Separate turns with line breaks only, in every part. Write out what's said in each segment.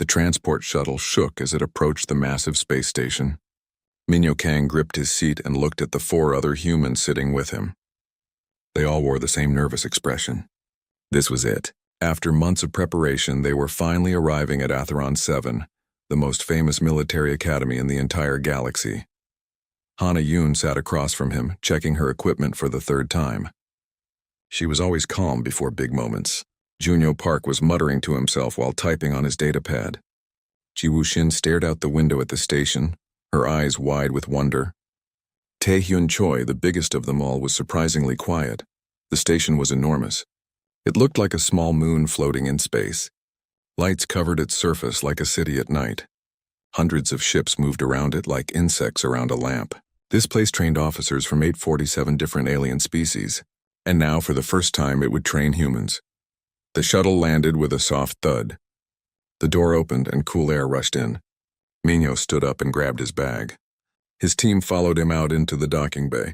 The transport shuttle shook as it approached the massive space station. Minyo Kang gripped his seat and looked at the 4 other humans sitting with him. They all wore the same nervous expression. This was it. After months of preparation, they were finally arriving at Atheron 7, the most famous military academy in the entire galaxy. Hana Yoon sat across from him, checking her equipment for the 3rd time. She was always calm before big moments. Junyo Park was muttering to himself while typing on his datapad. Ji Woo-shin stared out the window at the station, her eyes wide with wonder. Tae-hyun Choi, the biggest of them all, was surprisingly quiet. The station was enormous. It looked like a small moon floating in space. Lights covered its surface like a city at night. Hundreds of ships moved around it like insects around a lamp. This place trained officers from 847 different alien species, and now for the first time it would train humans. The shuttle landed with a soft thud. The door opened and cool air rushed in. Minyo stood up and grabbed his bag. His team followed him out into the docking bay.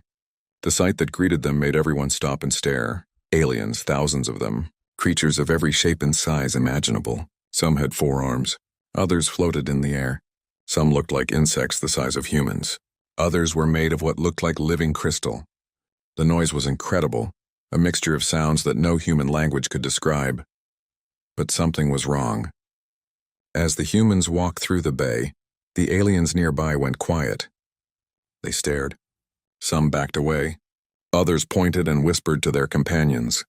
The sight that greeted them made everyone stop and stare. Aliens, thousands of them, creatures of every shape and size imaginable. Some had 4 arms. Others floated in the air. Some looked like insects the size of humans. Others were made of what looked like living crystal. The noise was incredible, a mixture of sounds that no human language could describe. But something was wrong. As the humans walked through the bay, the aliens nearby went quiet. They stared. Some backed away. Others pointed and whispered to their companions.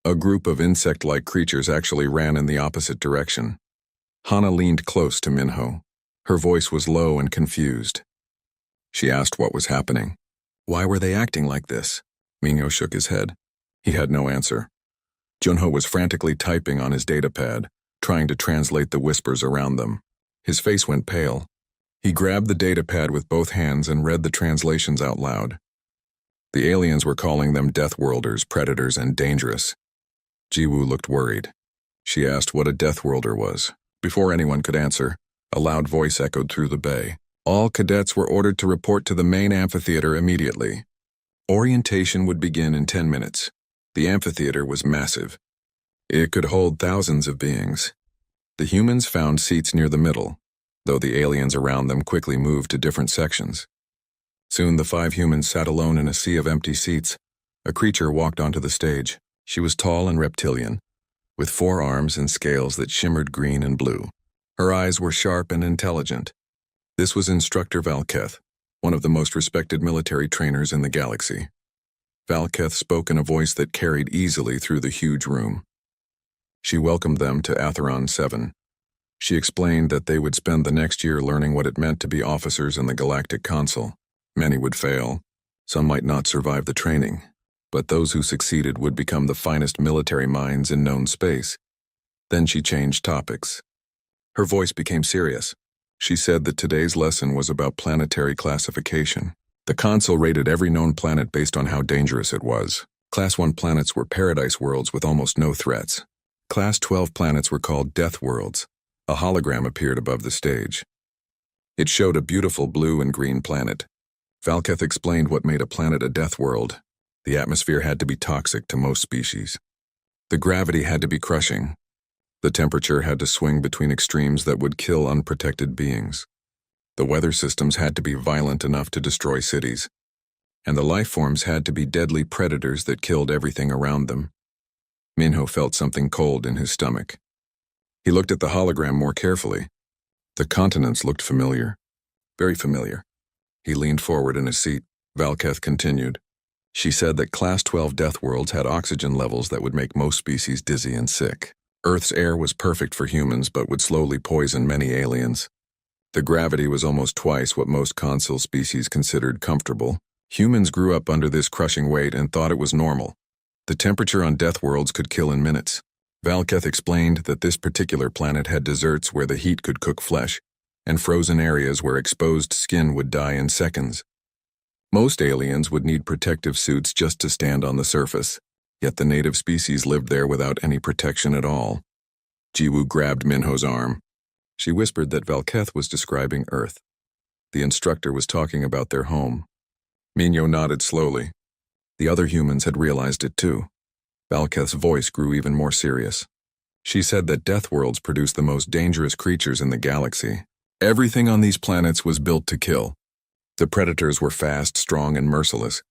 A group of insect-like creatures actually ran in the opposite direction. Hana leaned close to Minho. Her voice was low and confused. She asked what was happening. Why were they acting like this? Minho shook his head. He had no answer. Junho was frantically typing on his datapad, trying to translate the whispers around them. His face went pale. He grabbed the datapad with both hands and read the translations out loud. The aliens were calling them Deathworlders, predators, and dangerous. Jiwoo looked worried. She asked what a Deathworlder was. Before anyone could answer, a loud voice echoed through the bay. All cadets were ordered to report to the main amphitheater immediately. Orientation would begin in 10 minutes. The amphitheater was massive. It could hold thousands of beings. The humans found seats near the middle, though the aliens around them quickly moved to different sections. Soon the 5 humans sat alone in a sea of empty seats. A creature walked onto the stage. She was tall and reptilian, with 4 arms and scales that shimmered green and blue. Her eyes were sharp and intelligent. This was Instructor Valketh, one of the most respected military trainers in the galaxy. Valketh spoke in a voice that carried easily through the huge room. She welcomed them to Atheron 7. She explained that they would spend the next year learning what it meant to be officers in the Galactic Council. Many would fail. Some might not survive the training, but those who succeeded would become the finest military minds in known space. Then she changed topics. Her voice became serious. She said that today's lesson was about planetary classification. The Council rated every known planet based on how dangerous it was. Class 1 planets were paradise worlds with almost no threats. Class 12 planets were called death worlds. A hologram appeared above the stage. It showed a beautiful blue and green planet. Valketh explained what made a planet a death world. The atmosphere had to be toxic to most species. The gravity had to be crushing. The temperature had to swing between extremes that would kill unprotected beings. The weather systems had to be violent enough to destroy cities. And the life forms had to be deadly predators that killed everything around them. Minho felt something cold in his stomach. He looked at the hologram more carefully. The continents looked familiar. Very familiar. He leaned forward in his seat. Valketh continued. She said that Class 12 death worlds had oxygen levels that would make most species dizzy and sick. Earth's air was perfect for humans but would slowly poison many aliens. The gravity was almost twice what most console species considered comfortable. Humans grew up under this crushing weight and thought it was normal. The temperature on death worlds could kill in minutes. Valketh explained that this particular planet had deserts where the heat could cook flesh, and frozen areas where exposed skin would die in seconds. Most aliens would need protective suits just to stand on the surface, yet the native species lived there without any protection at all. Jiwoo grabbed Minho's arm. She whispered that Valketh was describing Earth. The instructor was talking about their home. Minho nodded slowly. The other humans had realized it too. Valketh's voice grew even more serious. She said that death worlds produce the most dangerous creatures in the galaxy. Everything on these planets was built to kill. The predators were fast, strong, and merciless.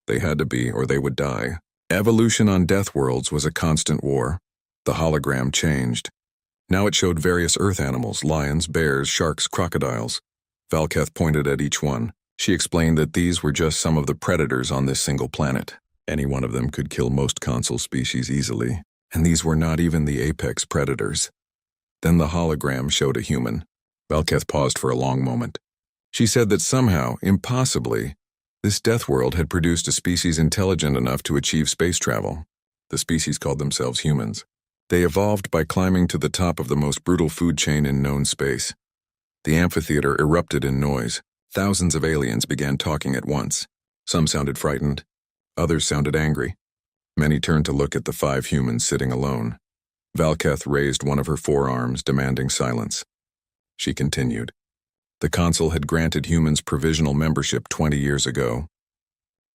They had to be, or they would die. Evolution on death worlds was a constant war. The hologram changed. Now it showed various Earth animals: lions, bears, sharks, crocodiles. Valketh pointed at each one. She explained that these were just some of the predators on this single planet. Any one of them could kill most console species easily, and these were not even the apex predators. Then the hologram showed a human. Valketh paused for a long moment. She said that somehow, impossibly, this death world had produced a species intelligent enough to achieve space travel. The species called themselves humans. They evolved by climbing to the top of the most brutal food chain in known space. The amphitheater erupted in noise. Thousands of aliens began talking at once. Some sounded frightened. Others sounded angry. Many turned to look at the 5 humans sitting alone. Valketh raised one of her forearms, demanding silence. She continued. The Council had granted humans provisional membership 20 years ago.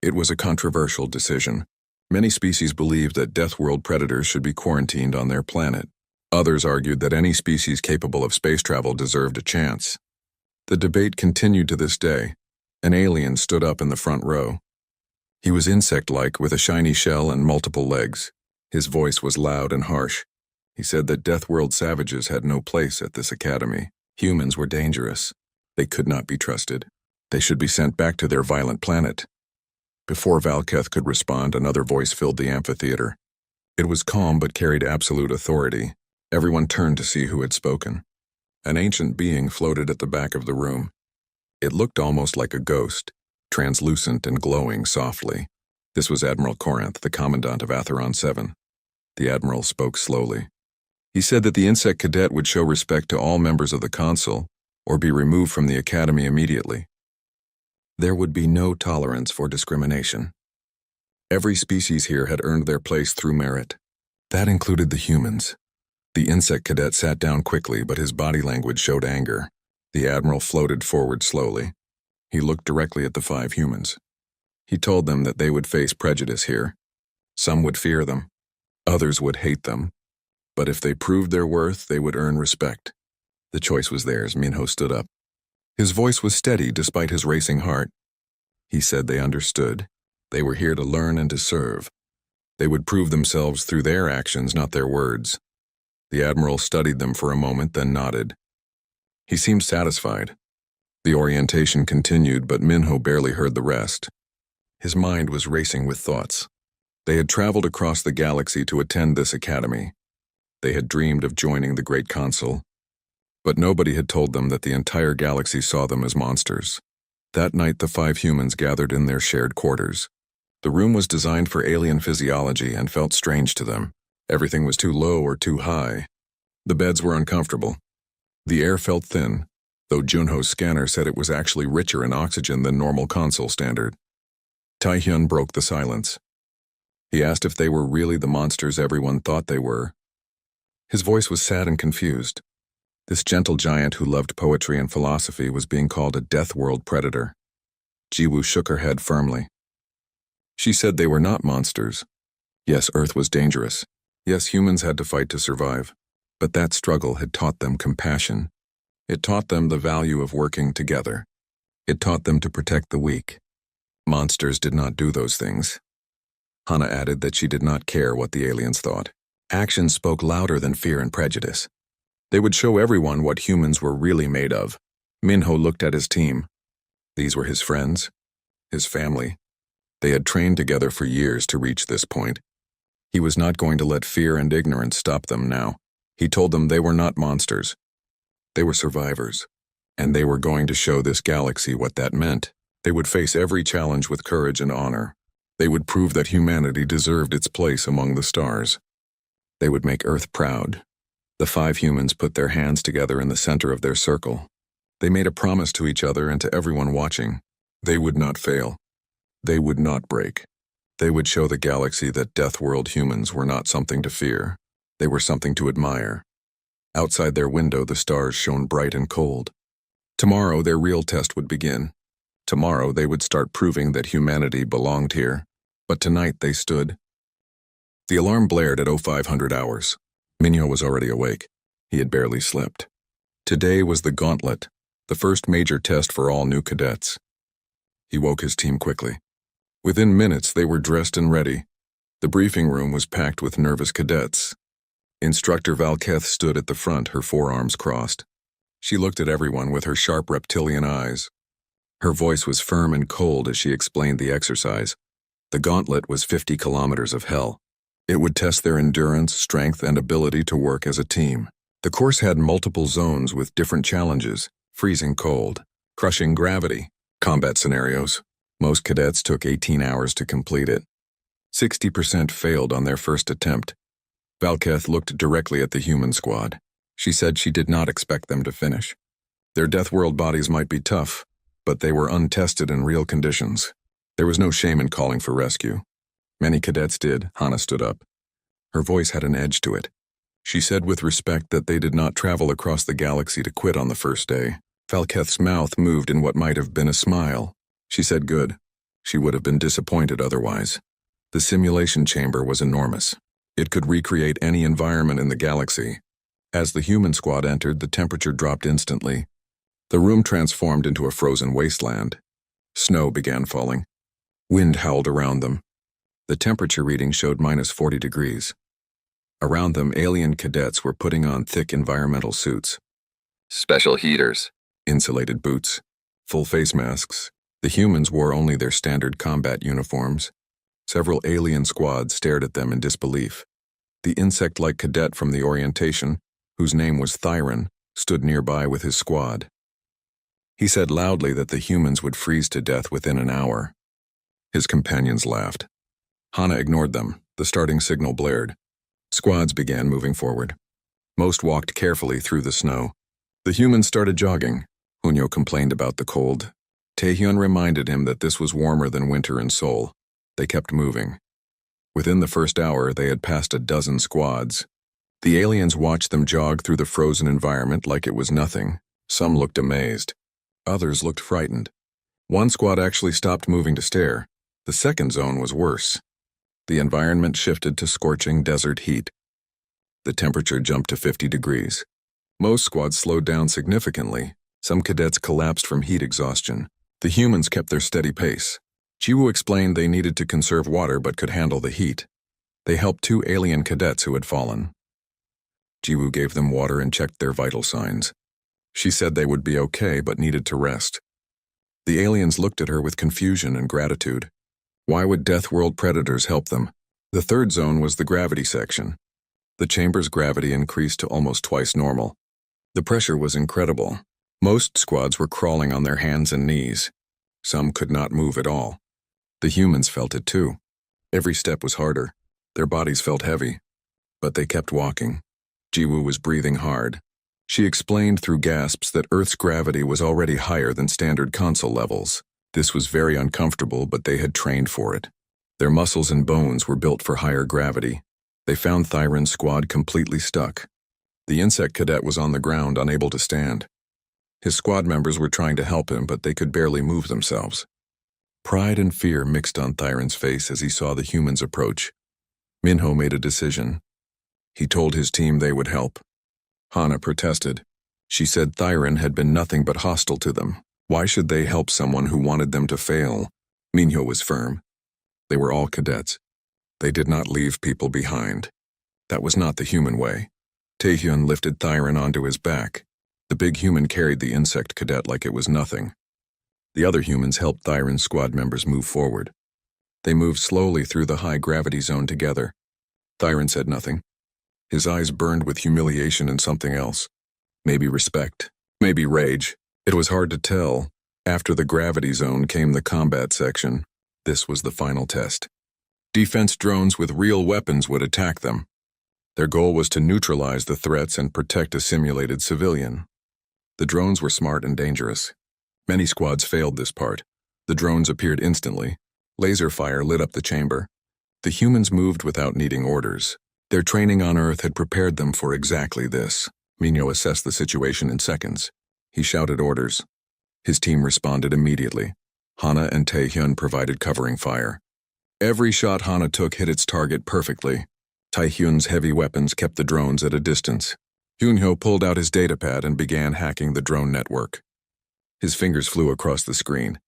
It was a controversial decision. Many species believed that death world predators should be quarantined on their planet. Others argued that any species capable of space travel deserved a chance. The debate continued to this day. An alien stood up in the front row. He was insect-like with a shiny shell and multiple legs. His voice was loud and harsh. He said that death world savages had no place at this academy. Humans were dangerous. They could not be trusted. They should be sent back to their violent planet. Before Valketh could respond, another voice filled the amphitheater. It was calm but carried absolute authority. Everyone turned to see who had spoken. An ancient being floated at the back of the room. It looked almost like a ghost, translucent and glowing softly. This was Admiral Corinth, the commandant of Atheron 7. The admiral spoke slowly. He said that the insect cadet would show respect to all members of the Council, or be removed from the academy immediately. There would be no tolerance for discrimination. Every species here had earned their place through merit. That included the humans. The insect cadet sat down quickly, but his body language showed anger. The admiral floated forward slowly. He looked directly at the 5 humans. He told them that they would face prejudice here. Some would fear them. Others would hate them. But if they proved their worth, they would earn respect. The choice was theirs. Minho stood up. His voice was steady despite his racing heart. He said they understood. They were here to learn and to serve. They would prove themselves through their actions, not their words. The admiral studied them for a moment, then nodded. He seemed satisfied. The orientation continued, but Minho barely heard the rest. His mind was racing with thoughts. They had traveled across the galaxy to attend this academy. They had dreamed of joining the Great Council. But nobody had told them that the entire galaxy saw them as monsters. That night, the 5 humans gathered in their shared quarters. The room was designed for alien physiology and felt strange to them. Everything was too low or too high. The beds were uncomfortable. The air felt thin, though Junho's scanner said it was actually richer in oxygen than normal console standard. Taehyun broke the silence. He asked if they were really the monsters everyone thought they were. His voice was sad and confused. This gentle giant who loved poetry and philosophy was being called a death world predator. Jiwoo shook her head firmly. She said they were not monsters. Yes, Earth was dangerous. Yes, humans had to fight to survive. But that struggle had taught them compassion. It taught them the value of working together. It taught them to protect the weak. Monsters did not do those things. Hana added that she did not care what the aliens thought. Actions spoke louder than fear and prejudice. They would show everyone what humans were really made of. Minho looked at his team. These were his friends, his family. They had trained together for years to reach this point. He was not going to let fear and ignorance stop them now. He told them they were not monsters. They were survivors, and they were going to show this galaxy what that meant. They would face every challenge with courage and honor. They would prove that humanity deserved its place among the stars. They would make Earth proud. The 5 humans put their hands together in the center of their circle. They made a promise to each other and to everyone watching. They would not fail. They would not break. They would show the galaxy that death world humans were not something to fear. They were something to admire. Outside their window, the stars shone bright and cold. Tomorrow, their real test would begin. Tomorrow, they would start proving that humanity belonged here. But tonight, they stood. The alarm blared at 0500 hours. Minho was already awake. He had barely slept. Today was the gauntlet, the first major test for all new cadets. He woke his team quickly. Within minutes, they were dressed and ready. The briefing room was packed with nervous cadets. Instructor Valketh stood at the front, her forearms crossed. She looked at everyone with her sharp reptilian eyes. Her voice was firm and cold as she explained the exercise. The gauntlet was 50 kilometers of hell. It would test their endurance, strength, and ability to work as a team. The course had multiple zones with different challenges: freezing cold, crushing gravity, combat scenarios. Most cadets took 18 hours to complete it. 60% failed on their first attempt. Valketh looked directly at the human squad. She said she did not expect them to finish. Their death world bodies might be tough, but they were untested in real conditions. There was no shame in calling for rescue. Many cadets did. Hana stood up. Her voice had an edge to it. She said with respect that they did not travel across the galaxy to quit on the first day. Valketh's mouth moved in what might have been a smile. She said good. She would have been disappointed otherwise. The simulation chamber was enormous. It could recreate any environment in the galaxy. As the human squad entered, the temperature dropped instantly. The room transformed into a frozen wasteland. Snow began falling. Wind howled around them. The temperature reading showed -40 degrees. Around them, alien cadets were putting on thick environmental suits. Special heaters, insulated boots, full face masks. The humans wore only their standard combat uniforms. Several alien squads stared at them in disbelief. The insect-like cadet from the orientation, whose name was Thyron, stood nearby with his squad. He said loudly that the humans would freeze to death within an hour. His companions laughed. Hana ignored them. The starting signal blared. Squads began moving forward. Most walked carefully through the snow. The humans started jogging. Hunyo complained about the cold. Taehyun reminded him that this was warmer than winter in Seoul. They kept moving. Within the first hour, they had passed a dozen squads. The aliens watched them jog through the frozen environment like it was nothing. Some looked amazed. Others looked frightened. One squad actually stopped moving to stare. The second zone was worse. The environment shifted to scorching desert heat. The temperature jumped to 50 degrees. Most squads slowed down significantly. Some cadets collapsed from heat exhaustion. The humans kept their steady pace. Jiwoo explained they needed to conserve water but could handle the heat. They helped 2 alien cadets who had fallen. Jiwoo gave them water and checked their vital signs. She said they would be okay but needed to rest. The aliens looked at her with confusion and gratitude. Why would Death World predators help them? The third zone was the gravity section. The chamber's gravity increased to almost twice normal. The pressure was incredible. Most squads were crawling on their hands and knees. Some could not move at all. The humans felt it too. Every step was harder. Their bodies felt heavy. But they kept walking. Jiwoo was breathing hard. She explained through gasps that Earth's gravity was already higher than standard console levels. This was very uncomfortable, but they had trained for it. Their muscles and bones were built for higher gravity. They found Thyron's squad completely stuck. The insect cadet was on the ground, unable to stand. His squad members were trying to help him, but they could barely move themselves. Pride and fear mixed on Thyron's face as he saw the humans approach. Minho made a decision. He told his team they would help. Hana protested. She said Thyron had been nothing but hostile to them. Why should they help someone who wanted them to fail? Minho was firm. They were all cadets. They did not leave people behind. That was not the human way. Taehyun lifted Thyron onto his back. The big human carried the insect cadet like it was nothing. The other humans helped Thyron's squad members move forward. They moved slowly through the high gravity zone together. Thyron said nothing. His eyes burned with humiliation and something else. Maybe respect, maybe rage. It was hard to tell. After the gravity zone came the combat section. This was the final test. Defense drones with real weapons would attack them. Their goal was to neutralize the threats and protect a simulated civilian. The drones were smart and dangerous. Many squads failed this part. The drones appeared instantly. Laser fire lit up the chamber. The humans moved without needing orders. Their training on Earth had prepared them for exactly this. Minho assessed the situation in seconds. He shouted orders. His team responded immediately. Hana and Taehyun provided covering fire. Every shot Hana took hit its target perfectly. Taehyun's heavy weapons kept the drones at a distance. Hyunho pulled out his datapad and began hacking the drone network. His fingers flew across the screen.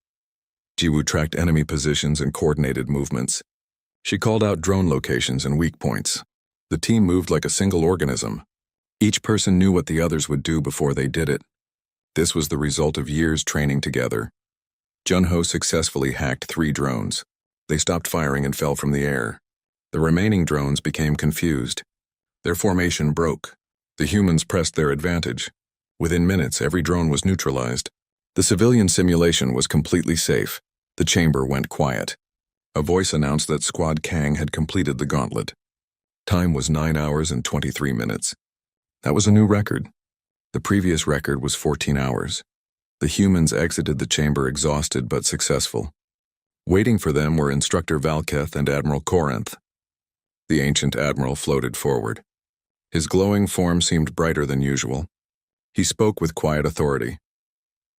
Jiwoo tracked enemy positions and coordinated movements. She called out drone locations and weak points. The team moved like a single organism. Each person knew what the others would do before they did it. This was the result of years training together. Junho successfully hacked 3 drones. They stopped firing and fell from the air. The remaining drones became confused. Their formation broke. The humans pressed their advantage. Within minutes, every drone was neutralized. The civilian simulation was completely safe. The chamber went quiet. A voice announced that Squad Kang had completed the gauntlet. Time was 9 hours and 23 minutes. That was a new record. The previous record was 14 hours. The humans exited the chamber exhausted but successful. Waiting for them were Instructor Valketh and Admiral Corinth. The ancient admiral floated forward. His glowing form seemed brighter than usual. He spoke with quiet authority.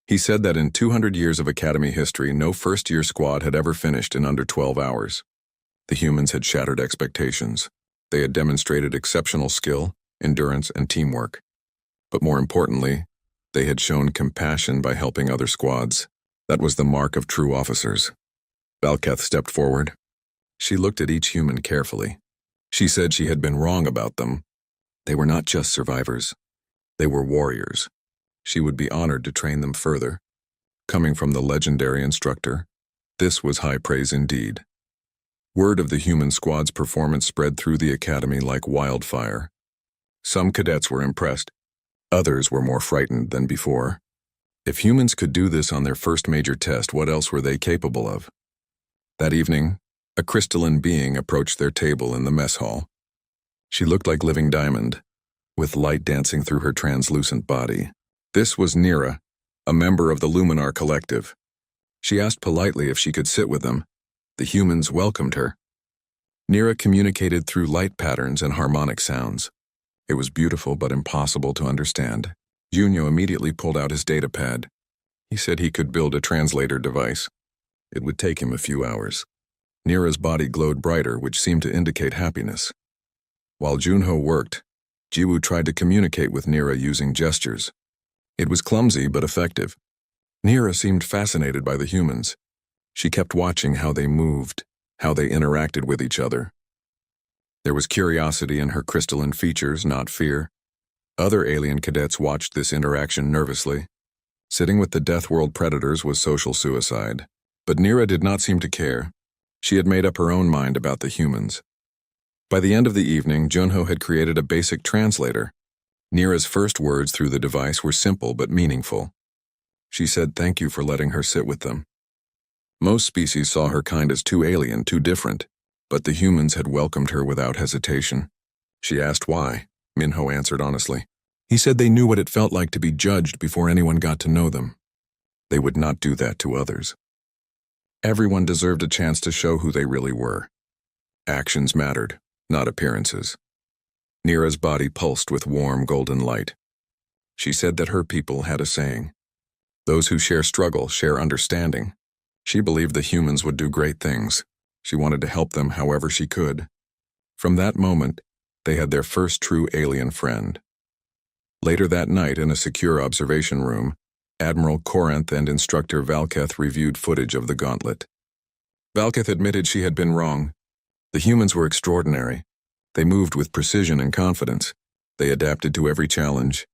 He said that in 200 years of Academy history, no first-year squad had ever finished in under 12 hours. The humans had shattered expectations. They had demonstrated exceptional skill, endurance, and teamwork. But more importantly, they had shown compassion by helping other squads. That was the mark of true officers. Valketh stepped forward. She looked at each human carefully. She said she had been wrong about them. They were not just survivors. They were warriors. She would be honored to train them further. Coming from the legendary instructor, this was high praise indeed. Word of the human squad's performance spread through the academy like wildfire. Some cadets were impressed. Others were more frightened than before. If humans could do this on their first major test, what else were they capable of? That evening, a crystalline being approached their table in the mess hall. She looked like living diamond, with light dancing through her translucent body. This was Nira, a member of the Luminar Collective. She asked politely if she could sit with them. The humans welcomed her. Nira communicated through light patterns and harmonic sounds. It was beautiful but impossible to understand. Junyo immediately pulled out his datapad. He said he could build a translator device. It would take him a few hours. Nira's body glowed brighter, which seemed to indicate happiness. While Junho worked, Jiwoo tried to communicate with Nira using gestures. It was clumsy but effective. Nira seemed fascinated by the humans. She kept watching how they moved, how they interacted with each other. There was curiosity in her crystalline features, not fear. Other alien cadets watched this interaction nervously. Sitting with the Death World predators was social suicide. But Nira did not seem to care. She had made up her own mind about the humans. By the end of the evening, Junho had created a basic translator. Nira's first words through the device were simple but meaningful. She said thank you for letting her sit with them. Most species saw her kind as too alien, too different, but the humans had welcomed her without hesitation. She asked why. Minho answered honestly. He said they knew what it felt like to be judged before anyone got to know them. They would not do that to others. Everyone deserved a chance to show who they really were. Actions mattered, not appearances. Nira's body pulsed with warm golden light. She said that her people had a saying. Those who share struggle share understanding. She believed the humans would do great things. She wanted to help them however she could. From that moment, they had their first true alien friend. Later that night, in a secure observation room, Admiral Corinth and Instructor Valketh reviewed footage of the gauntlet. Valketh admitted she had been wrong. The humans were extraordinary. They moved with precision and confidence. They adapted to every challenge.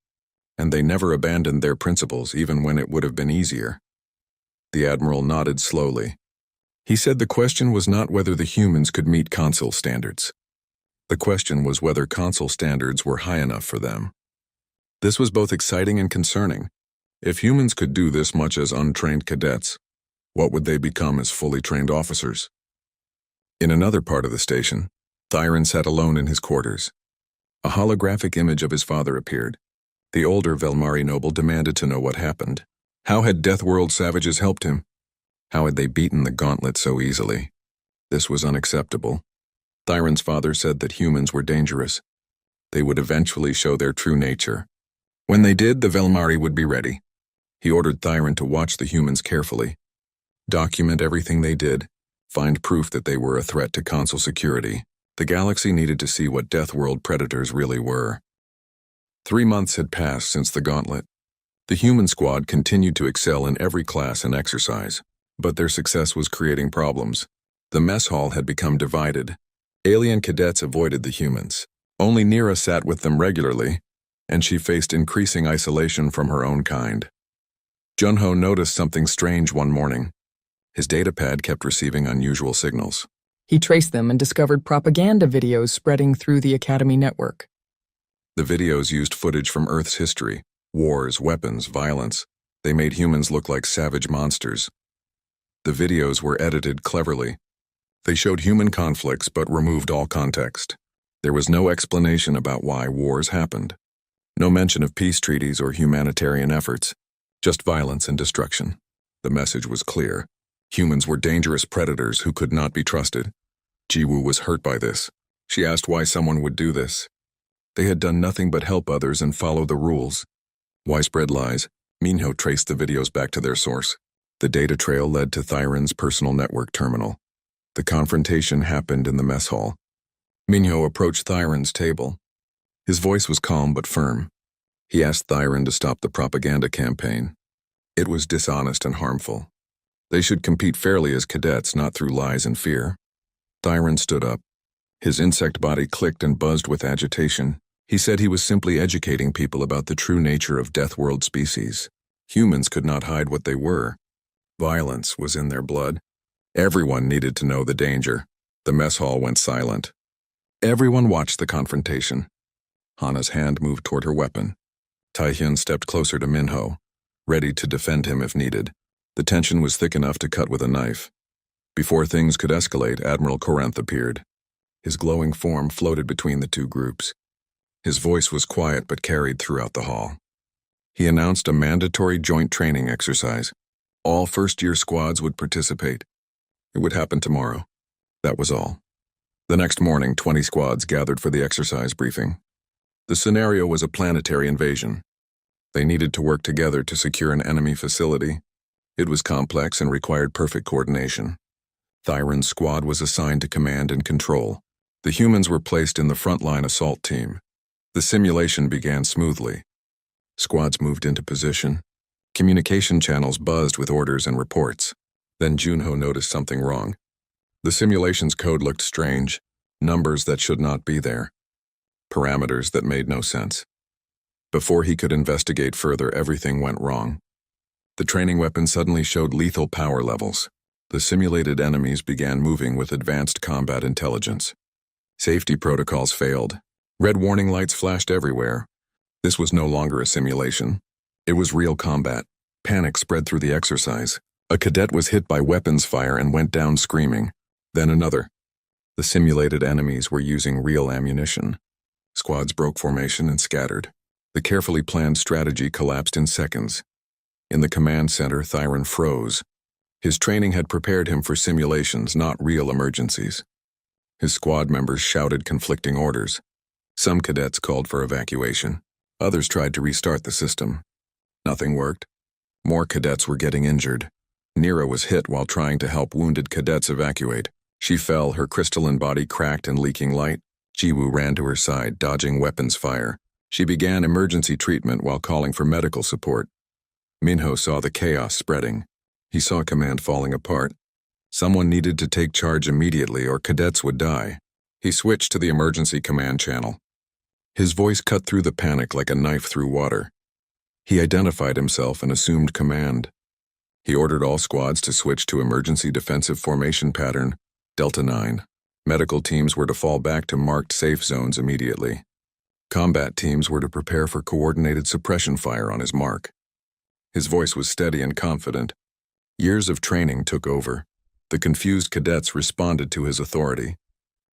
And they never abandoned their principles, even when it would have been easier. The Admiral nodded slowly. He said the question was not whether the humans could meet Consul standards. The question was whether Consul standards were high enough for them. This was both exciting and concerning. If humans could do this much as untrained cadets, what would they become as fully trained officers? In another part of the station, Thyron sat alone in his quarters. A holographic image of his father appeared. The older Velmari noble demanded to know what happened. How had Death World savages helped him? How had they beaten the gauntlet so easily? This was unacceptable. Thyron's father said that humans were dangerous. They would eventually show their true nature. When they did, the Velmari would be ready. He ordered Thyron to watch the humans carefully. Document everything they did. Find proof that they were a threat to Consul security. The galaxy needed to see what Death World predators really were. 3 months had passed since the gauntlet. The human squad continued to excel in every class and exercise, but their success was creating problems. The mess hall had become divided. Alien cadets avoided the humans. Only Nira sat with them regularly, and she faced increasing isolation from her own kind. Junho noticed something strange one morning. His datapad kept receiving unusual signals.
He traced them and discovered propaganda videos spreading through the Academy network.
The videos used footage from Earth's history, wars, weapons, violence. They made humans look like savage monsters. The videos were edited cleverly. They showed human conflicts but removed all context. There was no explanation about why wars happened. No mention of peace treaties or humanitarian efforts, just violence and destruction. The message was clear. Humans were dangerous predators who could not be trusted. Jiwoo was hurt by this. She asked why someone would do this. They had done nothing but help others and follow the rules. Why spread lies? Minho traced the videos back to their source. The data trail led to Thyron's personal network terminal. The confrontation happened in the mess hall. Minho approached Thyron's table. His voice was calm but firm. He asked Thyron to stop the propaganda campaign. It was dishonest and harmful. They should compete fairly as cadets, not through lies and fear. Thyron stood up. His insect body clicked and buzzed with agitation. He said he was simply educating people about the true nature of Death World species. Humans could not hide what they were. Violence was in their blood. Everyone needed to know the danger. The mess hall went silent. Everyone watched the confrontation. Hana's hand moved toward her weapon. Taehyun stepped closer to Minho, ready to defend him if needed. The tension was thick enough to cut with a knife. Before things could escalate, Admiral Corinth appeared. His glowing form floated between the two groups. His voice was quiet but carried throughout the hall. He announced a mandatory joint training exercise. All first-year squads would participate. It would happen tomorrow. That was all. The next morning, 20 squads gathered for the exercise briefing. The scenario was a planetary invasion. They needed to work together to secure an enemy facility. It was complex and required perfect coordination. Thyron's squad was assigned to command and control. The humans were placed in the frontline assault team. The simulation began smoothly. Squads moved into position. Communication channels buzzed with orders and reports. Then Junho noticed something wrong. The simulation's code looked strange, numbers that should not be there, parameters that made no sense. Before he could investigate further, everything went wrong. The training weapon suddenly showed lethal power levels. The simulated enemies began moving with advanced combat intelligence. Safety protocols failed. Red warning lights flashed everywhere. This was no longer a simulation. It was real combat. Panic spread through the exercise. A cadet was hit by weapons fire and went down screaming. Then another. The simulated enemies were using real ammunition. Squads broke formation and scattered. The carefully planned strategy collapsed in seconds. In the command center, Thyron froze. His training had prepared him for simulations, not real emergencies. His squad members shouted conflicting orders. Some cadets called for evacuation. Others tried to restart the system. Nothing worked. More cadets were getting injured. Nira was hit while trying to help wounded cadets evacuate. She fell, her crystalline body cracked and leaking light. Jiwoo ran to her side, dodging weapons fire. She began emergency treatment while calling for medical support. Minho saw the chaos spreading. He saw command falling apart. Someone needed to take charge immediately or cadets would die. He switched to the emergency command channel. His voice cut through the panic like a knife through water. He identified himself and assumed command. He ordered all squads to switch to emergency defensive formation pattern, Delta 9. Medical teams were to fall back to marked safe zones immediately. Combat teams were to prepare for coordinated suppression fire on his mark. His voice was steady and confident. Years of training took over. The confused cadets responded to his authority.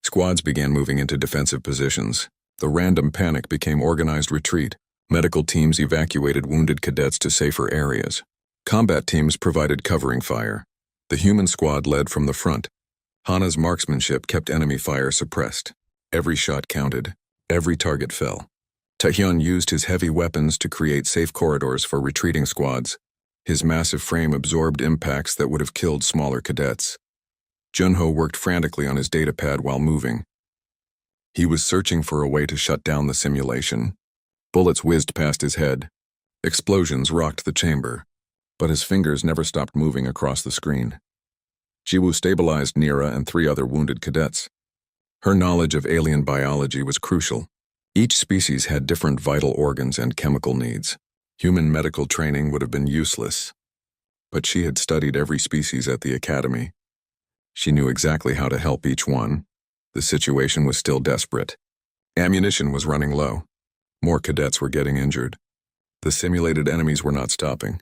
Squads began moving into defensive positions. The random panic became organized retreat. Medical teams evacuated wounded cadets to safer areas. Combat teams provided covering fire. The human squad led from the front. Hana's marksmanship kept enemy fire suppressed. Every shot counted. Every target fell. Taehyun used his heavy weapons to create safe corridors for retreating squads. His massive frame absorbed impacts that would have killed smaller cadets. Junho worked frantically on his datapad while moving. He was searching for a way to shut down the simulation. Bullets whizzed past his head. Explosions rocked the chamber, but his fingers never stopped moving across the screen. Jiwoo stabilized Nira and 3 other wounded cadets. Her knowledge of alien biology was crucial. Each species had different vital organs and chemical needs. Human medical training would have been useless. But she had studied every species at the academy. She knew exactly how to help each one. The situation was still desperate. Ammunition was running low. More cadets were getting injured. The simulated enemies were not stopping.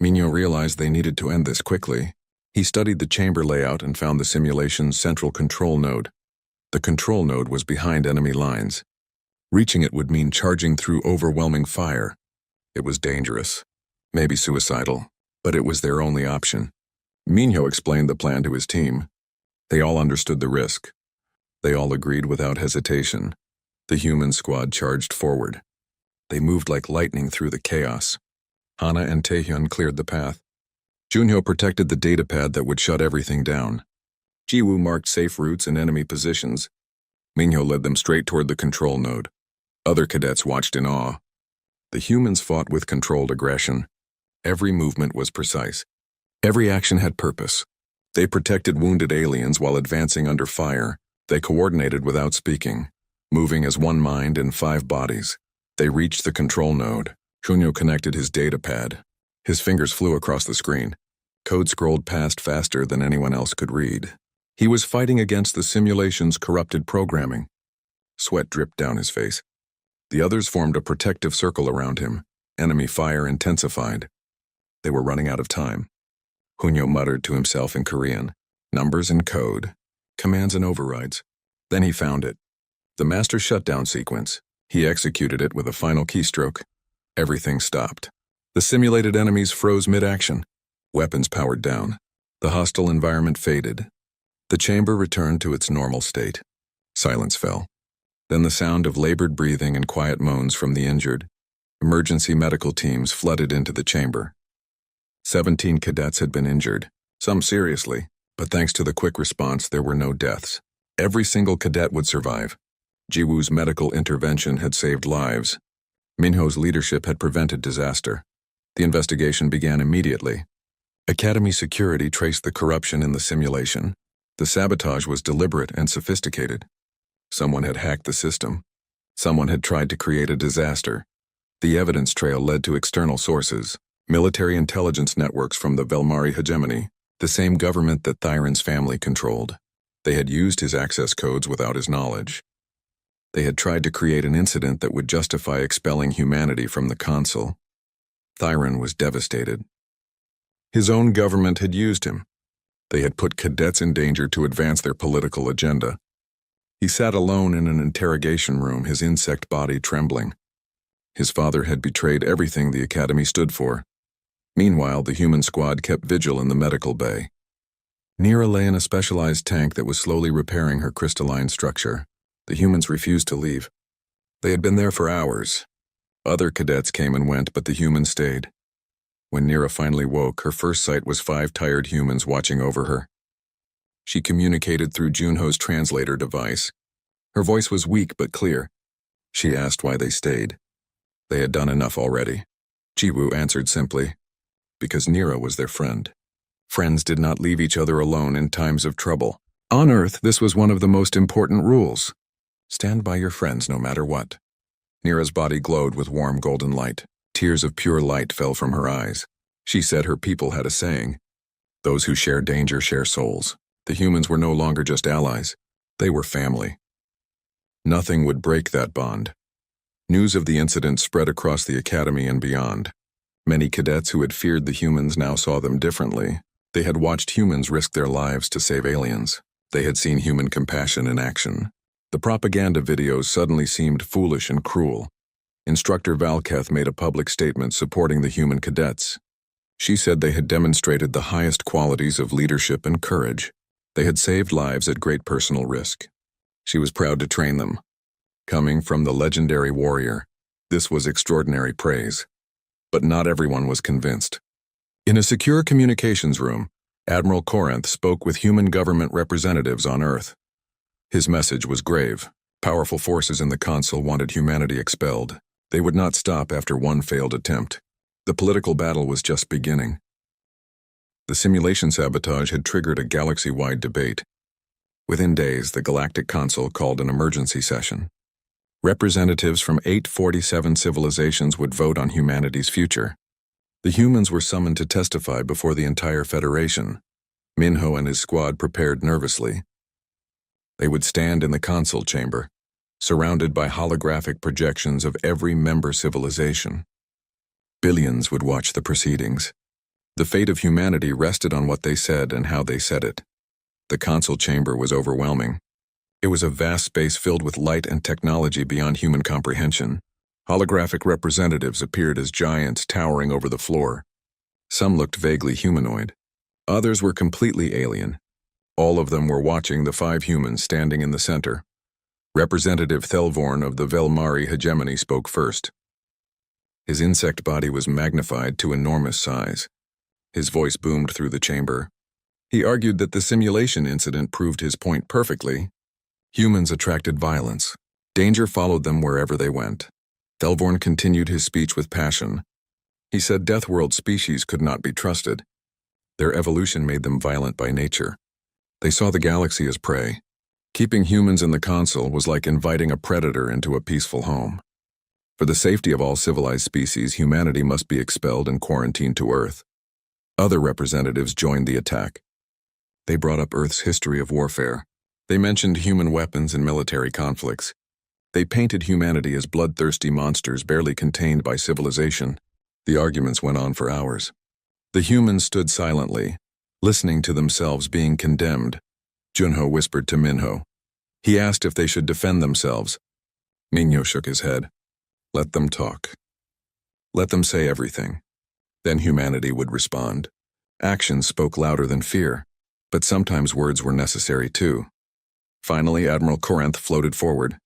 Minyo realized they needed to end this quickly. He studied the chamber layout and found the simulation's central control node. The control node was behind enemy lines. Reaching it would mean charging through overwhelming fire. It was dangerous, maybe suicidal, but it was their only option. Minyo explained the plan to his team. They all understood the risk. They all agreed without hesitation. The human squad charged forward. They moved like lightning through the chaos. Hana and Taehyun cleared the path. Junho protected the datapad that would shut everything down. Jiwoo marked safe routes and enemy positions. Minyo led them straight toward the control node. Other cadets watched in awe. The humans fought with controlled aggression. Every movement was precise. Every action had purpose. They protected wounded aliens while advancing under fire. They coordinated without speaking, moving as one mind in 5 bodies. They reached the control node. Junho connected his datapad. His fingers flew across the screen. Code scrolled past faster than anyone else could read. He was fighting against the simulation's corrupted programming. Sweat dripped down his face. The others formed a protective circle around him. Enemy fire intensified. They were running out of time. Junho muttered to himself in Korean, numbers and code, commands and overrides. Then he found it. The master shutdown sequence. He executed it with a final keystroke. Everything stopped. The simulated enemies froze mid-action. Weapons powered down. The hostile environment faded. The chamber returned to its normal state. Silence fell. Then the sound of labored breathing and quiet moans from the injured. Emergency medical teams flooded into the chamber. 17 cadets had been injured, some seriously, but thanks to the quick response, there were no deaths. Every single cadet would survive. Jiwoo's medical intervention had saved lives. Minho's leadership had prevented disaster. The investigation began immediately. Academy security traced the corruption in the simulation. The sabotage was deliberate and sophisticated. Someone had hacked the system. Someone had tried to create a disaster. The evidence trail led to external sources, military intelligence networks from the Velmari hegemony, the same government that Thyron's family controlled. They had used his access codes without his knowledge. They had tried to create an incident that would justify expelling humanity from the console. Thyron was devastated. His own government had used him. They had put cadets in danger to advance their political agenda. He sat alone in an interrogation room, his insect body trembling. His father had betrayed everything the Academy stood for. Meanwhile, the human squad kept vigil in the medical bay. Nira lay in a specialized tank that was slowly repairing her crystalline structure. The humans refused to leave. They had been there for hours. Other cadets came and went, but the humans stayed. When Nira finally woke, her first sight was 5 tired humans watching over her. She communicated through Junho's translator device. Her voice was weak but clear. She asked why they stayed. They had done enough already. Jiwoo answered simply, because Nira was their friend. Friends did not leave each other alone in times of trouble. On Earth, this was one of the most important rules. Stand by your friends no matter what. Nira's body glowed with warm golden light. Tears of pure light fell from her eyes. She said her people had a saying, those who share danger share souls. The humans were no longer just allies. They were family. Nothing would break that bond. News of the incident spread across the academy and beyond. Many cadets who had feared the humans now saw them differently. They had watched humans risk their lives to save aliens. They had seen human compassion in action. The propaganda videos suddenly seemed foolish and cruel. Instructor Valketh made a public statement supporting the human cadets. She said they had demonstrated the highest qualities of leadership and courage. They had saved lives at great personal risk. She was proud to train them. Coming from the legendary warrior, this was extraordinary praise. But not everyone was convinced. In a secure communications room, Admiral Corinth spoke with human government representatives on Earth. His message was grave, Powerful forces in the Council wanted humanity expelled. They would not stop after one failed attempt. The political battle was just beginning. The simulation sabotage had triggered a galaxy-wide debate. Within days, the Galactic Council called an emergency session. Representatives from 847 civilizations would vote on humanity's future. The humans were summoned to testify before the entire Federation. Minho and his squad prepared nervously. They would stand in the council chamber, surrounded by holographic projections of every member civilization. Billions would watch the proceedings. The fate of humanity rested on what they said and how they said it. The council chamber was overwhelming. It was a vast space filled with light and technology beyond human comprehension. Holographic representatives appeared as giants towering over the floor. Some looked vaguely humanoid. Others were completely alien. All of them were watching the 5 humans standing in the center. Representative Thelvorn of the Velmari hegemony spoke first. His insect body was magnified to enormous size. His voice boomed through the chamber. He argued that the simulation incident proved his point perfectly. Humans attracted violence. Danger followed them wherever they went. Thelvorn continued his speech with passion. He said Deathworld species could not be trusted. Their evolution made them violent by nature. They saw the galaxy as prey. Keeping humans in the Council was like inviting a predator into a peaceful home. For the safety of all civilized species, humanity must be expelled and quarantined to Earth. Other representatives joined the attack. They brought up Earth's history of warfare. They mentioned human weapons and military conflicts. They painted humanity as bloodthirsty monsters barely contained by civilization. The arguments went on for hours. The humans stood silently, listening to themselves being condemned. Junho whispered to Minho. He asked if they should defend themselves. Minho shook his head. Let them talk. Let them say everything. Then humanity would respond. Actions spoke louder than fear, but sometimes words were necessary too. Finally, Admiral Corinth floated forward.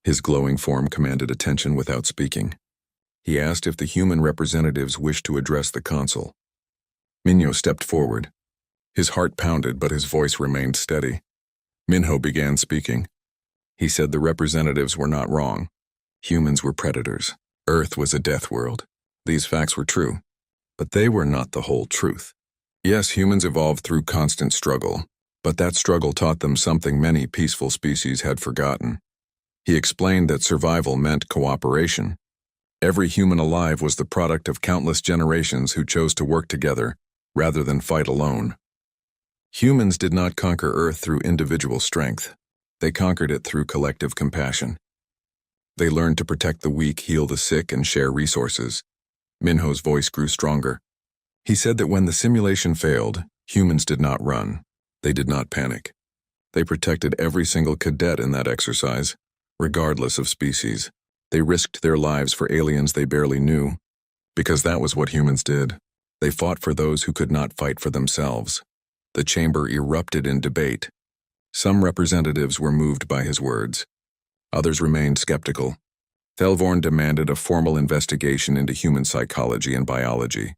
His glowing form commanded attention without speaking. He asked if the human representatives wished to address the Council. Minho stepped forward. His heart pounded, but his voice remained steady. Minho began speaking. He said the representatives were not wrong. Humans were predators. Earth was a death world. These facts were true. But they were not the whole truth. Yes, humans evolved through constant struggle, but that struggle taught them something many peaceful species had forgotten. He explained that survival meant cooperation. Every human alive was the product of countless generations who chose to work together rather than fight alone. Humans did not conquer Earth through individual strength. They conquered it through collective compassion. They learned to protect the weak, heal the sick, and share resources. Minho's voice grew stronger. He said that when the simulation failed, humans did not run. They did not panic. They protected every single cadet in that exercise, regardless of species. They risked their lives for aliens they barely knew, because that was what humans did. They fought for those who could not fight for themselves. The chamber erupted in debate. Some representatives were moved by his words. Others remained skeptical. Thelvorn demanded a formal investigation into human psychology and biology.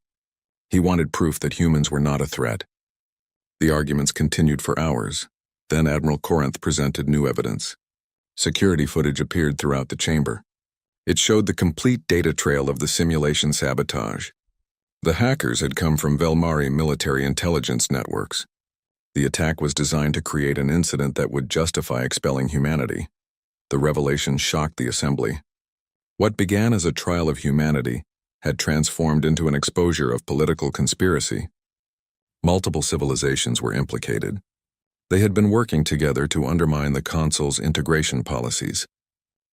He wanted proof that humans were not a threat. The arguments continued for hours. Then Admiral Corinth presented new evidence. Security footage appeared throughout the chamber. It showed the complete data trail of the simulation sabotage. The hackers had come from Velmari military intelligence networks. The attack was designed to create an incident that would justify expelling humanity. The revelation shocked the assembly. What began as a trial of humanity had transformed into an exposure of political conspiracy. Multiple civilizations were implicated. They had been working together to undermine the Council's integration policies.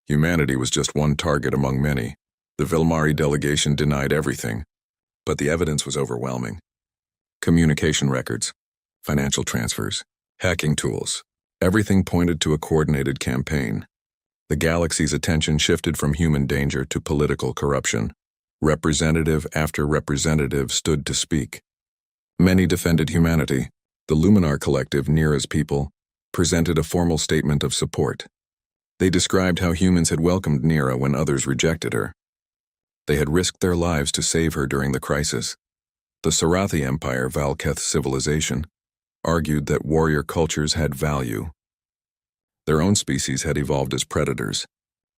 Humanity was just one target among many. The Velmari delegation denied everything, but the evidence was overwhelming. Communication records, financial transfers, hacking tools, everything pointed to a coordinated campaign. The galaxy's attention shifted from human danger to political corruption. Representative after representative stood to speak. Many defended humanity. The Luminar Collective, Nira's people, presented a formal statement of support. They described how humans had welcomed Nira when others rejected her. They had risked their lives to save her during the crisis. The Sarathi Empire, Valketh civilization, argued that warrior cultures had value. Their own species had evolved as predators.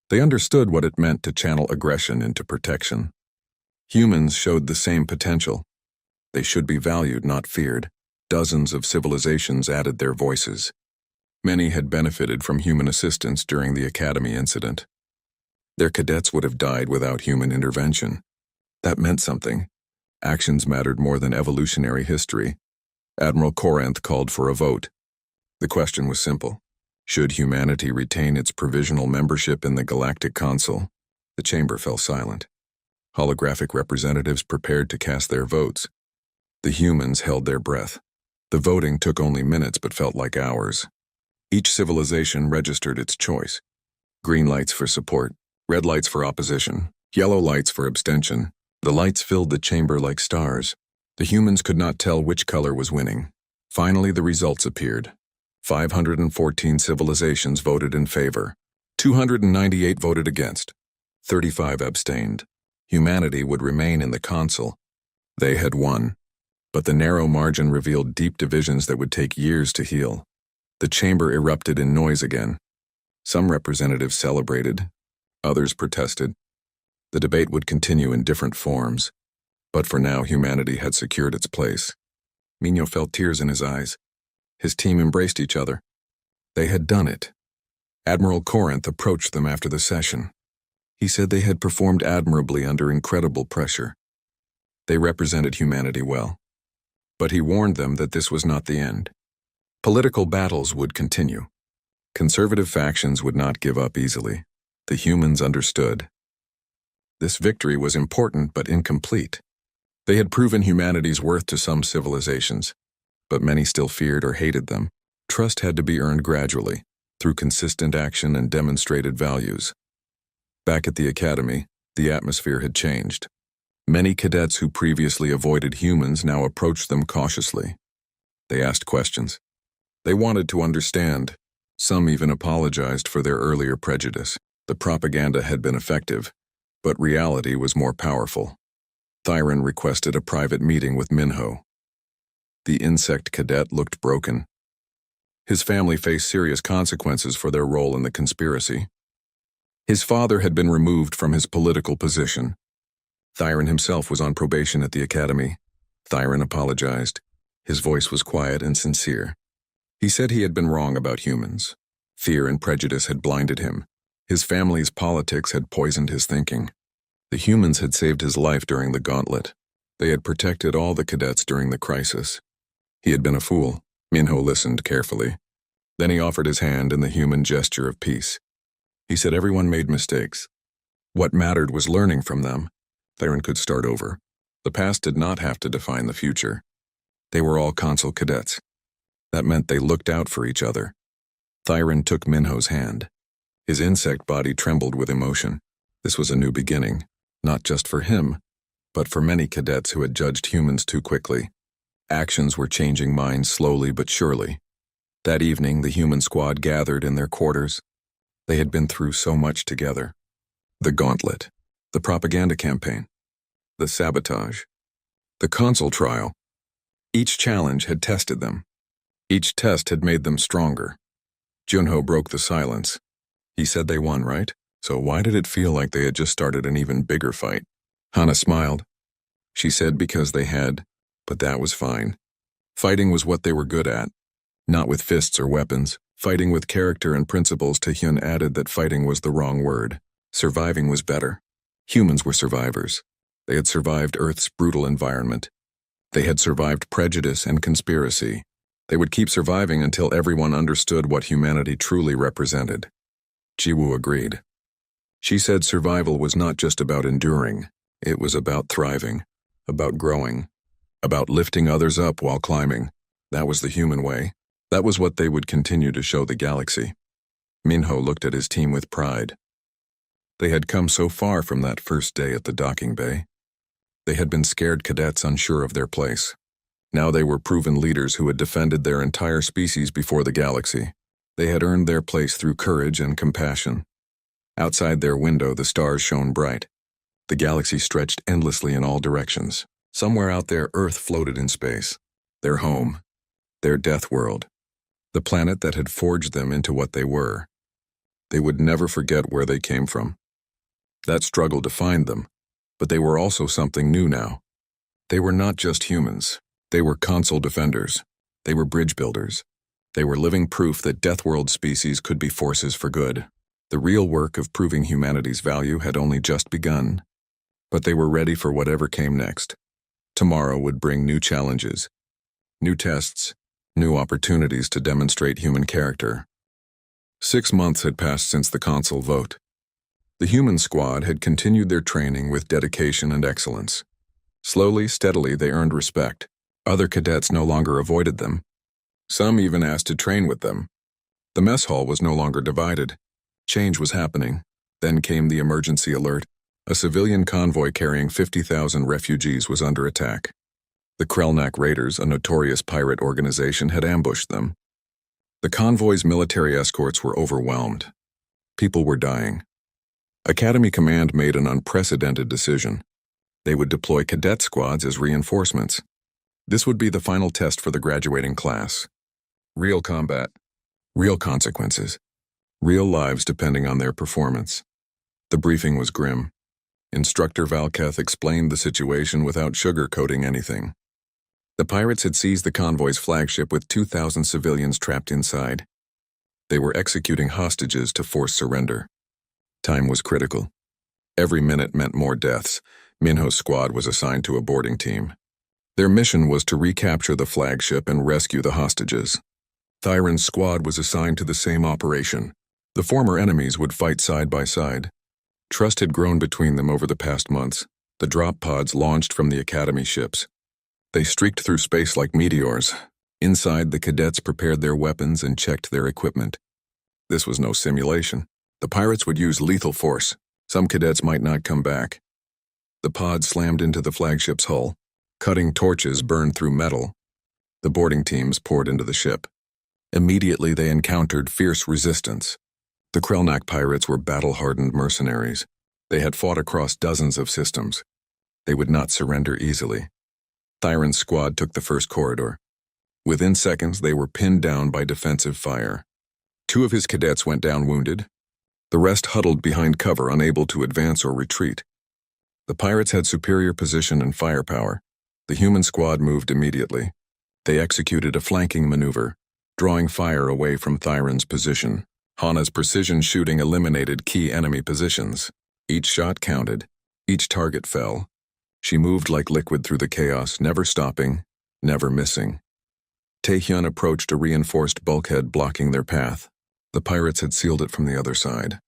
They understood what it meant to channel aggression into protection. Humans showed the same potential. They should be valued, not feared. Dozens of civilizations added their voices. Many had benefited from human assistance during the Academy incident. Their cadets would have died without human intervention. That meant something. Actions mattered more than evolutionary history. Admiral Corinth called for a vote. The question was simple. Should humanity retain its provisional membership in the Galactic Council? The chamber fell silent. Holographic representatives prepared to cast their votes. The humans held their breath. The voting took only minutes but felt like hours. Each civilization registered its choice. Green lights for support, red lights for opposition, yellow lights for abstention. The lights filled the chamber like stars. The humans could not tell which color was winning. Finally, the results appeared. 514 civilizations voted in favor. 298 voted against. 35 abstained. Humanity would remain in the Council. They had won. But the narrow margin revealed deep divisions that would take years to heal. The chamber erupted in noise again. Some representatives celebrated. Others protested. The debate would continue in different forms. But for now, humanity had secured its place. Mino felt tears in his eyes. His team embraced each other. They had done it. Admiral Corinth approached them after the session. He said they had performed admirably under incredible pressure. They represented humanity well. But he warned them that this was not the end. Political battles would continue. Conservative factions would not give up easily. The humans understood. This victory was important but incomplete. They had proven humanity's worth to some civilizations, but many still feared or hated them. Trust had to be earned gradually, through consistent action and demonstrated values. Back at the Academy, the atmosphere had changed. Many cadets who previously avoided humans now approached them cautiously. They asked questions. They wanted to understand. Some even apologized for their earlier prejudice. The propaganda had been effective, but reality was more powerful. Thyron requested a private meeting with Minho. The insect cadet looked broken. His family faced serious consequences for their role in the conspiracy. His father had been removed from his political position. Thyron himself was on probation at the Academy. Thyron apologized. His voice was quiet and sincere. He said he had been wrong about humans. Fear and prejudice had blinded him. His family's politics had poisoned his thinking. The humans had saved his life during the gauntlet. They had protected all the cadets during the crisis. He had been a fool. Minho listened carefully. Then he offered his hand in the human gesture of peace. He said everyone made mistakes. What mattered was learning from them. Thyron could start over. The past did not have to define the future. They were all Council cadets. That meant they looked out for each other. Thyron took Minho's hand. His insect body trembled with emotion. This was a new beginning, not just for him, but for many cadets who had judged humans too quickly. Actions were changing minds slowly but surely. That evening, the human squad gathered in their quarters. They had been through so much together. The gauntlet, the propaganda campaign, the sabotage, the Council trial. Each challenge had tested them. Each test had made them stronger. Junho broke the silence. He said they won, right? So why did it feel like they had just started an even bigger fight? Hana smiled. She said because they had, but that was fine. Fighting was what they were good at. Not with fists or weapons. Fighting with character and principles. Taehyun added that fighting was the wrong word. Surviving was better. Humans were survivors. They had survived Earth's brutal environment. They had survived prejudice and conspiracy. They would keep surviving until everyone understood what humanity truly represented. Jiwoo agreed. She said survival was not just about enduring. It was about thriving, about growing, about lifting others up while climbing. That was the human way. That was what they would continue to show the galaxy. Minho looked at his team with pride. They had come so far from that first day at the docking bay. They had been scared cadets unsure of their place. Now they were proven leaders who had defended their entire species before the galaxy. They had earned their place through courage and compassion. Outside their window, the stars shone bright. The galaxy stretched endlessly in all directions. Somewhere out there, Earth floated in space. Their home. Their death world. the planet that had forged them into what they were. They would never forget where they came from. That struggle defined them, but they were also something new now. They were not just humans. They were console defenders. They were bridge builders. They were living proof that Deathworld species could be forces for good. The real work of proving humanity's value had only just begun. But they were ready for whatever came next. Tomorrow would bring new challenges, new tests, new opportunities to demonstrate human character. 6 months had passed since the console vote. The human squad had continued their training with dedication and excellence. Slowly, steadily, they earned respect. Other cadets no longer avoided them. Some even asked to train with them. The mess hall was no longer divided. Change was happening. Then came the emergency alert. A civilian convoy carrying 50,000 refugees was under attack. The Krelnak Raiders, a notorious pirate organization, had ambushed them. The convoy's military escorts were overwhelmed. People were dying. Academy Command made an unprecedented decision. They would deploy cadet squads as reinforcements. This would be the final test for the graduating class. Real combat, real consequences, real lives depending on their performance. The briefing was grim. Instructor Valketh explained the situation without sugarcoating anything. The pirates had seized the convoy's flagship with 2,000 civilians trapped inside. They were executing hostages to force surrender. Time was critical. Every minute meant more deaths. Minho's squad was assigned to a boarding team. Their mission was to recapture the flagship and rescue the hostages. Thyron's squad was assigned to the same operation. The former enemies would fight side by side. Trust had grown between them over the past months. The drop pods launched from the Academy ships. They streaked through space like meteors. Inside, the cadets prepared their weapons and checked their equipment. This was no simulation. The pirates would use lethal force. Some cadets might not come back. The pod slammed into the flagship's hull. Cutting torches burned through metal. The boarding teams poured into the ship. Immediately, they encountered fierce resistance. The Krelnak pirates were battle-hardened mercenaries. They had fought across dozens of systems. They would not surrender easily. Thyron's squad took the first corridor. Within seconds, they were pinned down by defensive fire. 2 of his cadets went down wounded. The rest huddled behind cover, unable to advance or retreat. The pirates had superior position and firepower. The human squad moved immediately. They executed a flanking maneuver, drawing fire away from Thyron's position. Hana's precision shooting eliminated key enemy positions. Each shot counted. Each target fell. She moved like liquid through the chaos, never stopping, never missing. Taehyun approached a reinforced bulkhead blocking their path. The pirates had sealed it from the other side.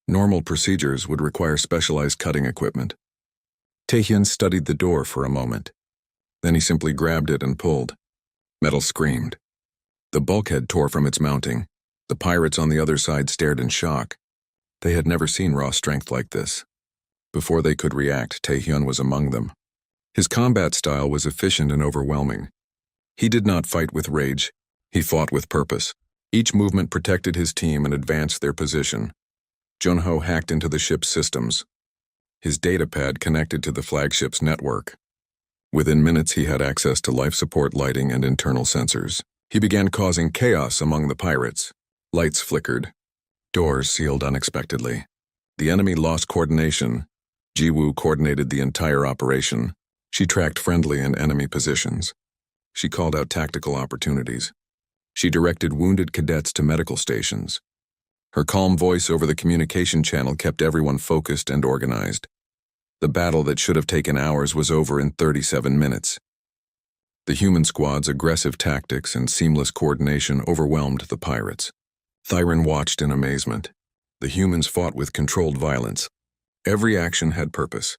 Normal procedures would require specialized cutting equipment. Taehyun studied the door for a moment. Then he simply grabbed it and pulled. Metal screamed. The bulkhead tore from its mounting. The pirates on the other side stared in shock. They had never seen raw strength like this. Before they could react, Taehyun was among them. His combat style was efficient and overwhelming. He did not fight with rage. He fought with purpose. Each movement protected his team and advanced their position. Junho hacked into the ship's systems. His datapad connected to the flagship's network. Within minutes, he had access to life support lighting and internal sensors. He began causing chaos among the pirates. Lights flickered. Doors sealed unexpectedly. The enemy lost coordination. Jiwoo coordinated the entire operation. She tracked friendly and enemy positions. She called out tactical opportunities. She directed wounded cadets to medical stations. Her calm voice over the communication channel kept everyone focused and organized. The battle that should have taken hours was over in 37 minutes. The human squad's aggressive tactics and seamless coordination overwhelmed the pirates. Thyron watched in amazement. The humans fought with controlled violence. Every action had purpose.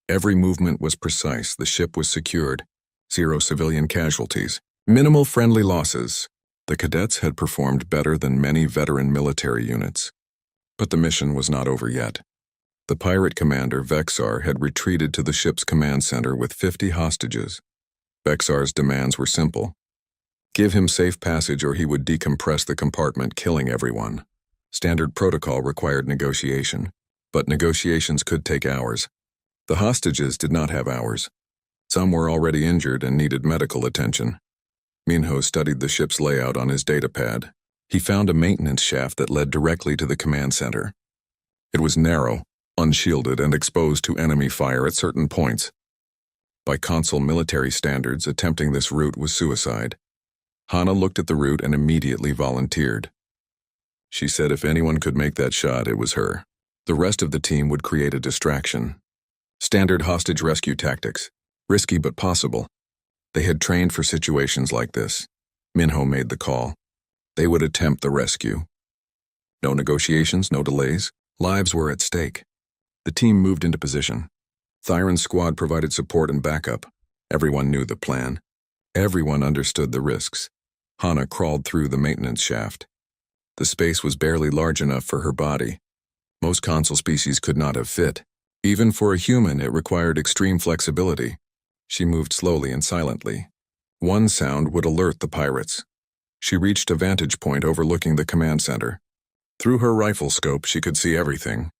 Every movement was precise. The ship was secured. 0 civilian casualties. Minimal friendly losses. The cadets had performed better than many veteran military units. But the mission was not over yet. The pirate commander, Vexar, had retreated to the ship's command center with 50 hostages. Vexar's demands were simple. Give him safe passage or he would decompress the compartment, killing everyone. Standard protocol required negotiation, but negotiations could take hours. The hostages did not have hours. Some were already injured and needed medical attention. Minho studied the ship's layout on his datapad. He found a maintenance shaft that led directly to the command center. It was narrow, unshielded, and exposed to enemy fire at certain points. By console military standards, attempting this route was suicide. Hana looked at the route and immediately volunteered. She said if anyone could make that shot, it was her. The rest of the team would create a distraction. Standard hostage rescue tactics. Risky but possible. They had trained for situations like this. Minho made the call. They would attempt the rescue. No negotiations, no delays. Lives were at stake. The team moved into position. Thyron's squad provided support and backup. Everyone knew the plan. Everyone understood the risks. Hana crawled through the maintenance shaft. The space was barely large enough for her body. Most console species could not have fit. Even for a human, it required extreme flexibility. She moved slowly and silently. One sound would alert the pirates. She reached a vantage point overlooking the command center. Through her rifle scope, she could see everything.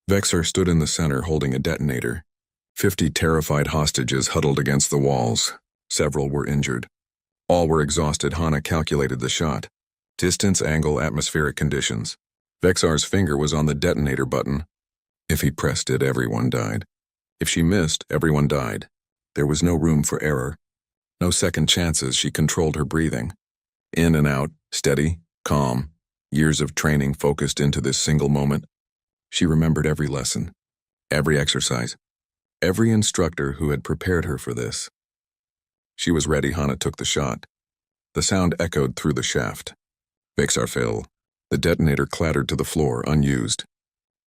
Vexar stood in the center holding a detonator. 50 terrified hostages huddled against the walls. Several were injured. All were exhausted. Hana calculated the shot. Distance, angle, atmospheric conditions. Vexar's finger was on the detonator button. If he pressed it, everyone died. If she missed, everyone died. There was no room for error. No second chances. She controlled her breathing. In and out, steady, calm. Years of training focused into this single moment. She remembered every lesson, every exercise, every instructor who had prepared her for this. She was ready. Hana took the shot. The sound echoed through the shaft. Vexar fell. The detonator clattered to the floor, unused.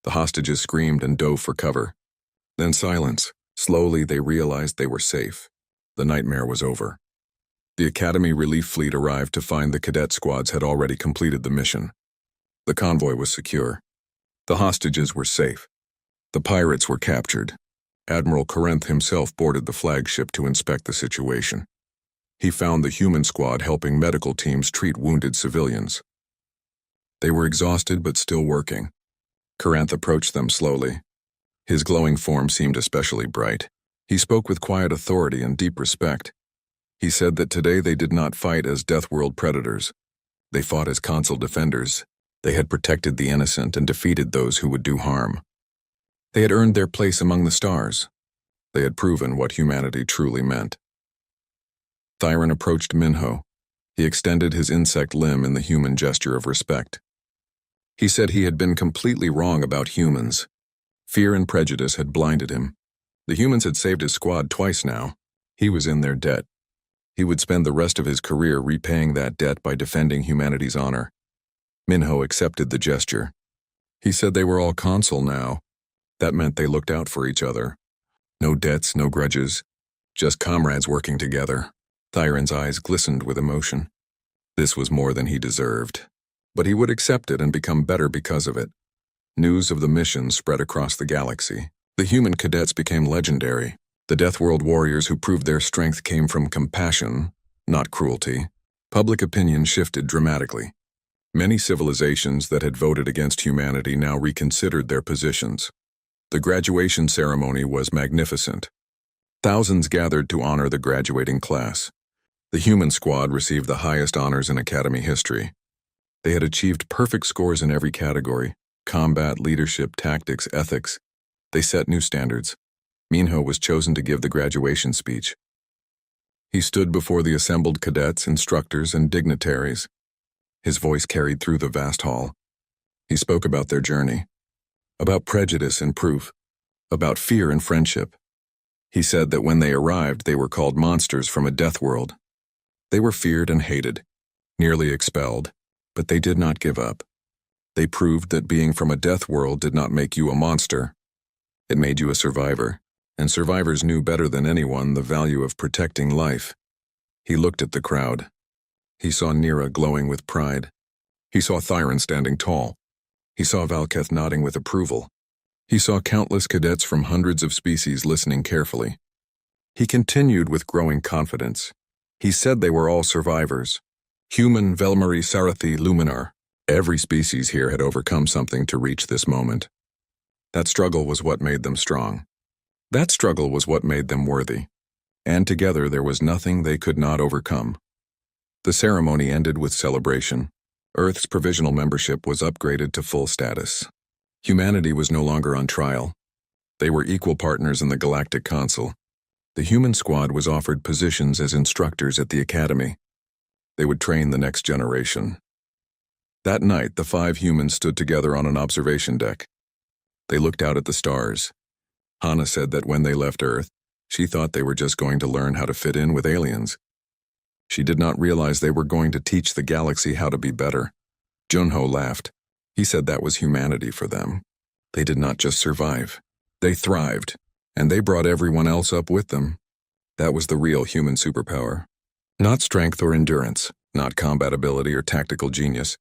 The hostages screamed and dove for cover. Then silence. Slowly they realized they were safe. The nightmare was over. The Academy relief fleet arrived to find the cadet squads had already completed the mission. The convoy was secure. The hostages were safe. The pirates were captured. Admiral Corinth himself boarded the flagship to inspect the situation. He found the human squad helping medical teams treat wounded civilians. They were exhausted but still working. Corinth approached them slowly. His glowing form seemed especially bright. He spoke with quiet authority and deep respect. He said that today they did not fight as Deathworld predators. They fought as console defenders. They had protected the innocent and defeated those who would do harm. They had earned their place among the stars. They had proven what humanity truly meant. Thyron approached Minho. He extended his insect limb in the human gesture of respect. He said he had been completely wrong about humans. Fear and prejudice had blinded him. The humans had saved his squad twice now. He was in their debt. He would spend the rest of his career repaying that debt by defending humanity's honor. Minho accepted the gesture. He said they were all console now. That meant they looked out for each other. No debts, no grudges. Just comrades working together. Thyron's eyes glistened with emotion. This was more than he deserved. But he would accept it and become better because of it. News of the mission spread across the galaxy. The human cadets became legendary. The Deathworld warriors who proved their strength came from compassion, not cruelty. Public opinion shifted dramatically. Many civilizations that had voted against humanity now reconsidered their positions. The graduation ceremony was magnificent. Thousands gathered to honor the graduating class. The human squad received the highest honors in Academy history. They had achieved perfect scores in every category: combat, leadership, tactics, ethics. They set new standards. Minho was chosen to give the graduation speech. He stood before the assembled cadets, instructors, and dignitaries. His voice carried through the vast hall. He spoke about their journey, about prejudice and proof, about fear and friendship. He said that when they arrived, they were called monsters from a death world. They were feared and hated, nearly expelled, but they did not give up. They proved that being from a death world did not make you a monster. It made you a survivor, and survivors knew better than anyone the value of protecting life. He looked at the crowd. He saw Nira glowing with pride. He saw Thyron standing tall. He saw Valketh nodding with approval. He saw countless cadets from hundreds of species listening carefully. He continued with growing confidence. He said they were all survivors. Human, Velmari, Sarathi, Luminar. Every species here had overcome something to reach this moment. That struggle was what made them strong. That struggle was what made them worthy. And together there was nothing they could not overcome. The ceremony ended with celebration. Earth's provisional membership was upgraded to full status. Humanity was no longer on trial. They were equal partners in the Galactic Council. The human squad was offered positions as instructors at the Academy. They would train the next generation. That night, the 5 humans stood together on an observation deck. They looked out at the stars. Hana said that when they left Earth, she thought they were just going to learn how to fit in with aliens. She did not realize they were going to teach the galaxy how to be better. Junho laughed. He said that was humanity for them. They did not just survive. They thrived, and they brought everyone else up with them. That was the real human superpower. Not strength or endurance, not combat ability or tactical genius,